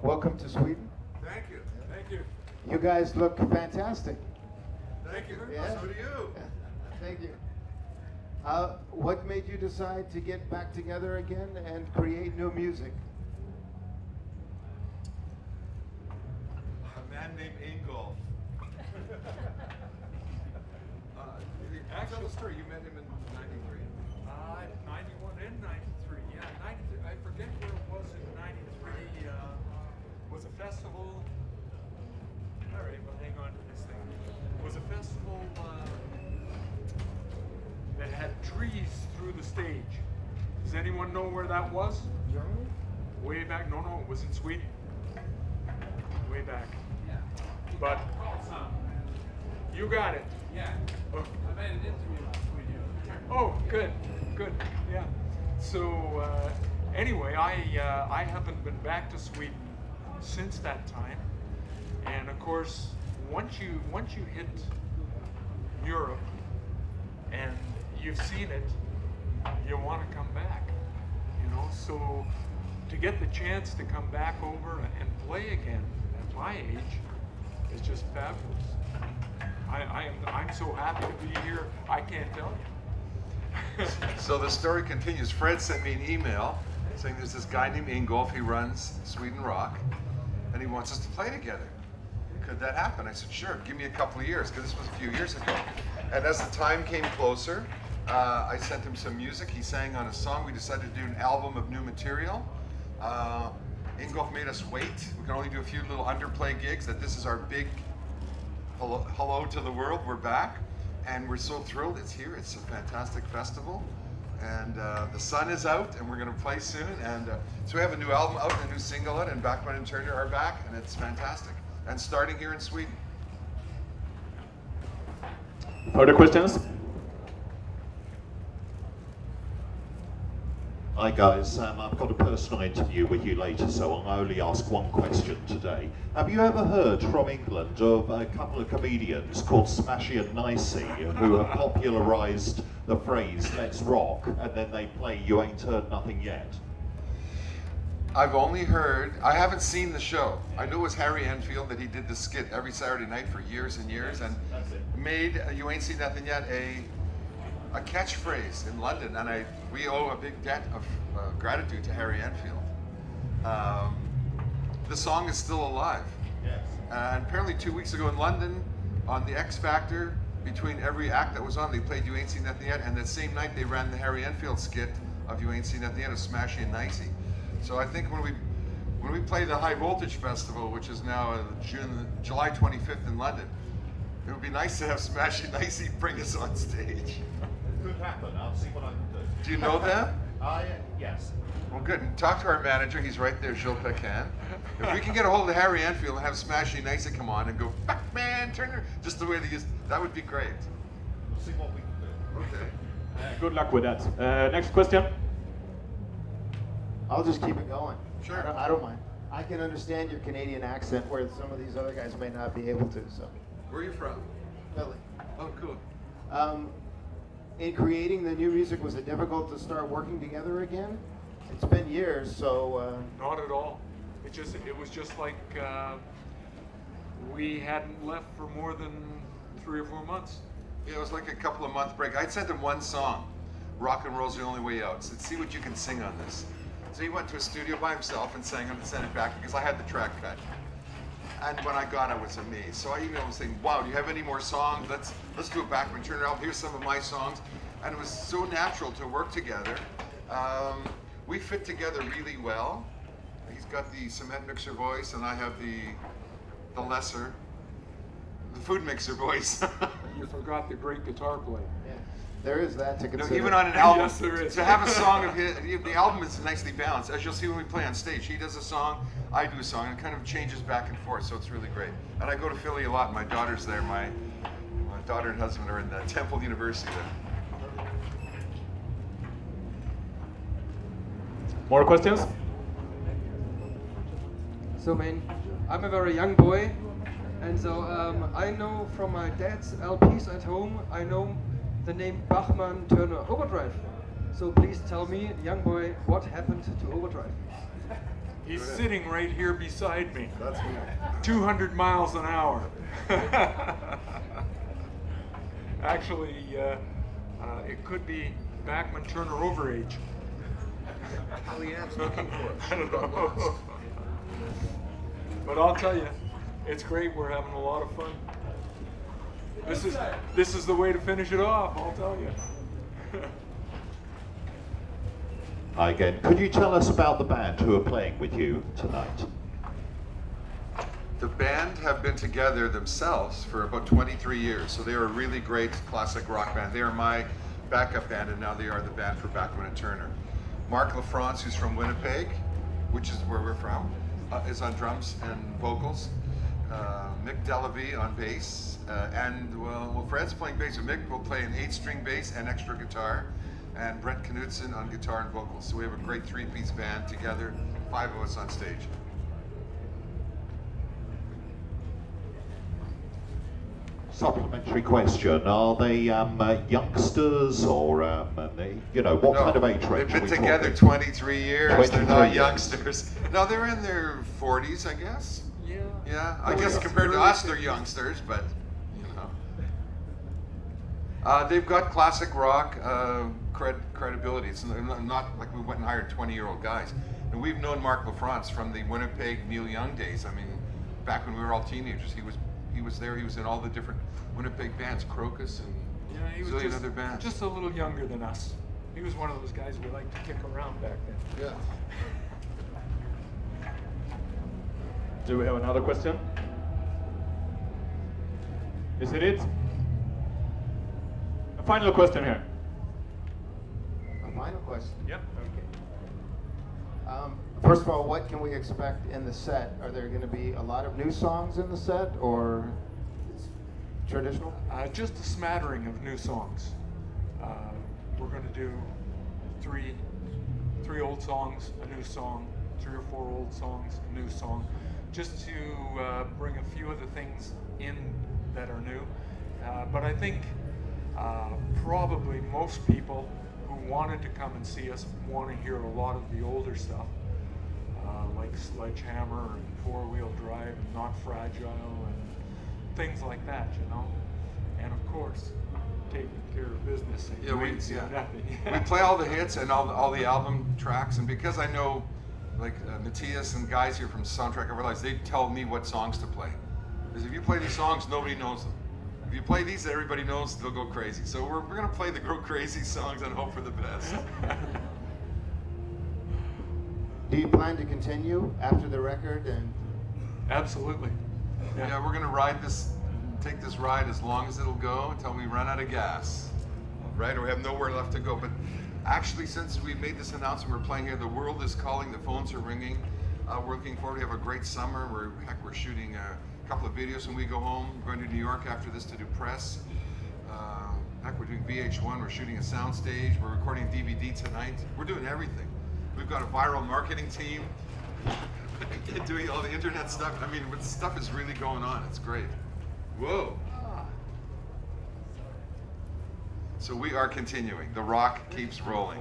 welcome to Sweden. Thank you. Thank you. You guys look fantastic. Thank you very much. So do you. Thank you. What made you decide to get back together again and create new music? A man named Ingolf. Tell the story. You met him in 93. 91 and 93. Yeah, 93. I forget where it was in 93. Was a festival. All right, well, hang on to this thing. It was a festival that had trees through the stage. Does anyone know where that was? Germany? Way back? No, it was in Sweden. Way back. Yeah. But you got it. Yeah. Oh. I made an interview with you. Oh, good, yeah. So anyway, I haven't been back to Sweden since that time, and of course, once you hit Europe and you've seen it, you want to come back, you know. So to get the chance to come back over and play again at my age is just fabulous. I'm so happy to be here. I can't tell you. So the story continues. Fred sent me an email saying there's this guy named Ingolf. He runs Sweden Rock, and he wants us to play together. Could that happen? I said, sure. Give me a couple of years, because this was a few years ago. And as the time came closer, I sent him some music. He sang on a song. We decided to do an album of new material. Ingolf made us wait. We can only do a few little underplay gigs. That this is our big hello to the world. We're back, and we're so thrilled it's here. It's a fantastic festival, and the sun is out, and we're going to play soon. And so we have a new album out and a new single out, and Bachman and Turner are back, and it's fantastic. And starting here in Sweden. Further questions? Hi guys, I've got a personal interview with you later, so I'll only ask one question today. Have you ever heard from England of a couple of comedians called Smashy and Nicey who have popularised the phrase "let's rock" and then they play "You Ain't Heard Nothing Yet"? I've only heard, I haven't seen the show. I knew it was Harry Enfield that he did the skit every Saturday night for years and years, and made "You Ain't Seen Nothing Yet" a catchphrase in London, and we owe a big debt of gratitude to Harry Enfield. The song is still alive. Yes. And apparently 2 weeks ago in London, on the X Factor, between every act that was on, they played "You Ain't Seen Nothing Yet," and that same night they ran the Harry Enfield skit of "You Ain't Seen Nothing Yet" of Smashy and Nicey. So I think when we play the High Voltage Festival, which is now July 25th in London, it would be nice to have Smashy and Nicey bring us on stage. Could happen. I'll see what I can do. Do you know them? Yes. Well, good. And talk to our manager. He's right there, Gilles Pecan. If we can get a hold of Harry Enfield and have Smashy and Nicey come on and go, Bachman, Turner, just the way they used, that would be great. We'll see what we can do. Okay. Good luck with that. Next question. I'll just keep it going. Sure. I don't mind. I can understand your Canadian accent where some of these other guys may not be able to. So. Where are you from? Philly. Oh, cool. In creating the new music, was it difficult to start working together again? It's been years, so. Not at all. It was just like we hadn't left for more than 3 or 4 months. Yeah, it was like a couple of month break. I'd sent him one song, "Rock and Roll's the Only Way Out." Said, see what you can sing on this. So he went to a studio by himself and sang it and sent it back because I had the track cut. And when I got it, I was amazed. So I emailed him saying, wow, do you have any more songs? Let's do a Bachman Turner album. Here's some of my songs. And it was so natural to work together. We fit together really well. He's got the cement mixer voice, and I have the food mixer voice. You forgot the great guitar player. Yeah, there is that to consider. Even on an album, Yes, there is. to have a song of his, the album is nicely balanced. As you'll see when we play on stage, he does a song, I do a song, and it kind of changes back and forth, so it's really great. And I go to Philly a lot. My daughter's there. My daughter and husband are in Temple University there. More questions? So, man, I'm a very young boy, and so I know from my dad's LPs at home, I know the name Bachman Turner Overdrive. So please tell me, young boy, what happened to Overdrive? He's Go ahead. sitting right here beside me. That's me. 200 miles an hour. Actually, it could be Bachman Turner overage. Leanne's looking for us. I don't know. But I'll tell you, it's great. We're having a lot of fun. This is the way to finish it off, I'll tell you. Hi again. Could you tell us about the band who are playing with you tonight? The band have been together themselves for about 23 years, so they are a really great classic rock band. They are my backup band, and now they are the band for Bachman and Turner. Mark LaFrance, who's from Winnipeg, which is where we're from, is on drums and vocals. Mick Delavie on bass, and well, Fred's playing bass, and Mick will play an 8-string bass and extra guitar, and Brent Knudsen on guitar and vocals. So we have a great 3-piece band together, 5 of us on stage. Supplementary question: are they youngsters, or you know, what kind of age range? They've been are we together talking? 23 years. 23 They're not years. youngsters. No, they're in their 40s, I guess. Yeah. Yeah, I Oh, guess yeah. compared to Early us, they're youngsters, but you know. They've got classic rock credibility. It's not like we went and hired 20-year-old guys. And we've known Mark LaFrance from the Winnipeg Neil Young days. I mean, back when we were all teenagers, he was there. He was in all the different Winnipeg bands, Crocus and Yeah, he a was zillion other bands. just a little younger than us. He was one of those guys we liked to kick around back then. Yeah. Do we have another question? Is it? A final question here. A final question. Yep. Okay. First of all, what can we expect in the set? Are there going to be a lot of new songs in the set, or it's traditional? Just a smattering of new songs. We're going to do three old songs, a new song, 3 or 4 old songs, a new song, just to bring a few of the things in that are new. But I think probably most people who wanted to come and see us want to hear a lot of the older stuff, like Sledgehammer and 4-Wheel Drive and Not Fragile and things like that, you know. And of course, taking care of business and you ain't seen nothing. We play all the hits and all the album tracks, and because I know, like Matthias and guys here from Soundtrack of Our Lives, they tell me what songs to play. Because if you play these songs, nobody knows them. If you play these that everybody knows, they'll go crazy. So we're going to play the Go Crazy songs and hope for the best. Do you plan to continue after the record? And Absolutely. Yeah, we're going to take this ride as long as it'll go until we run out of gas, right? Or we have nowhere left to go. But actually, since we made this announcement, we're playing here, the world is calling, the phones are ringing. We're looking forward. We have a great summer. We're shooting a couple of videos when we go home. We're going to New York after this to do press. We're doing VH1. We're shooting a soundstage. We're recording DVD tonight. We're doing everything. We've got a viral marketing team doing all the internet stuff. I mean, stuff is really going on. It's great. Whoa. So we are continuing. The rock keeps rolling.